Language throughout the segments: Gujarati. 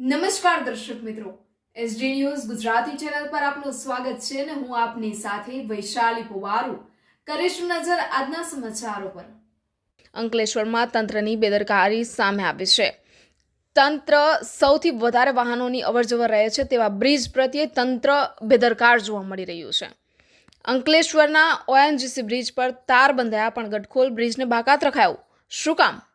નમસ્કાર દર્શક મિત્રો, એસડી ન્યૂઝ ગુજરાતી ચેનલ પર આપનું સ્વાગત છે અને હું આપની સાથે વૈશાલી પુવારુ કરીશું નજર આજના સમાચારો પર। અંકલેશ્વરમાં તંત્રની બેદરકારી સામે આવી છે। તંત્ર સૌથી વધારે વાહનોની અવરજવર રહે છે તેવા બ્રિજ પ્રત્યે તંત્ર બેદરકાર જોવા મળી રહ્યું છે। અંકલેશ્વરના ઓએનજીસી બ્રિજ પર તાર બંધાયા પણ ગટખોલ બ્રિજને બાકાત રખાયો। શું કામ?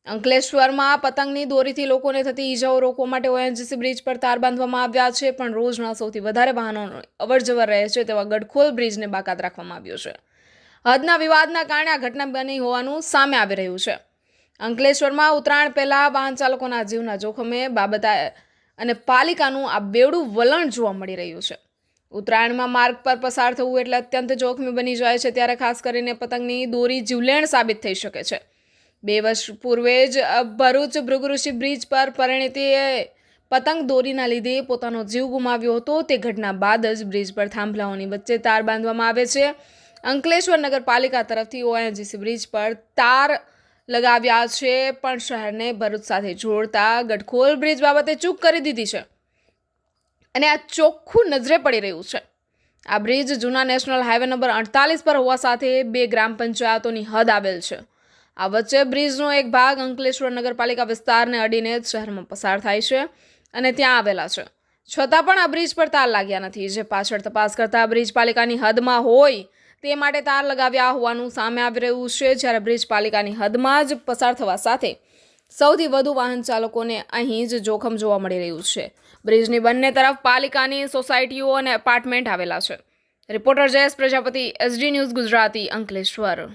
અંકલેશ્વરમાં પતંગની દોરીથી લોકોને થતી ઈજાઓ રોકવા માટે ઓએનજીસી બ્રિજ પર તાર બાંધવામાં આવ્યા છે, પણ રોજના સૌથી વધારે વાહનોની અવરજવર રહે છે તેવા ગટખોલ બ્રિજને બાકાત રાખવામાં આવ્યો છે। હદના વિવાદના કારણે આ ઘટના બની હોવાનું સામે આવી રહ્યું છે। અંકલેશ્વરમાં ઉત્તરાયણ પહેલા વાહન ચાલકોના જીવના જોખમે બાબત અને પાલિકાનું આ બેવડું વલણ જોવા મળી રહ્યું છે। ઉત્તરાયણમાં માર્ગ પર પસાર થવું એટલે અત્યંત જોખમી બની જાય છે, ત્યારે ખાસ કરીને પતંગની દોરી જીવલેણ સાબિત થઈ શકે છે। 2 વર્ષ પૂર્વે જ ભરૂચ ભૃગુઋષિ બ્રિજ પર પરિણીતીએ પતંગ દોરીના લીધે પોતાનો જીવ ગુમાવ્યો હતો। તે ઘટના બાદ જ બ્રિજ પર થાંભલાઓની વચ્ચે તાર બાંધવામાં આવે છે। અંકલેશ્વર નગરપાલિકા તરફથી ઓએનજીસી બ્રિજ પર તાર લગાવ્યા છે, પણ શહેરને ભરૂચ સાથે જોડતા ગટખોલ બ્રિજ બાબતે ચૂક કરી દીધી છે અને આ ચોખ્ખું નજરે પડી રહ્યું છે। આ બ્રિજ જૂના નેશનલ હાઈવે નંબર 48 પર હોવા સાથે 2 ગ્રામ પંચાયતોની હદ આવેલ છે। આ વચ્ચે બ્રિજનો એક ભાગ અંકલેશ્વર નગરપાલિકા વિસ્તારને અડીને જ શહેરમાં પસાર થાય છે અને ત્યાં આવેલા છે, છતાં પણ આ બ્રિજ પર તાર લાગ્યા નથી, જે પાછળ તપાસ કરતા બ્રિજ પાલિકાની હદમાં હોય તે માટે તાર લગાવ્યા હોવાનું સામે આવી રહ્યું છે। જ્યારે બ્રિજ પાલિકાની હદમાં જ પસાર થવા સાથે સૌથી વધુ વાહન ચાલકોને અહીં જ જોખમ જોવા મળી રહ્યું છે। બ્રિજની બંને તરફ પાલિકાની સોસાયટીઓ અને એપાર્ટમેન્ટ આવેલા છે। Reporter Jayesh Prajapati, SD news Gujarati, Ankleshwar.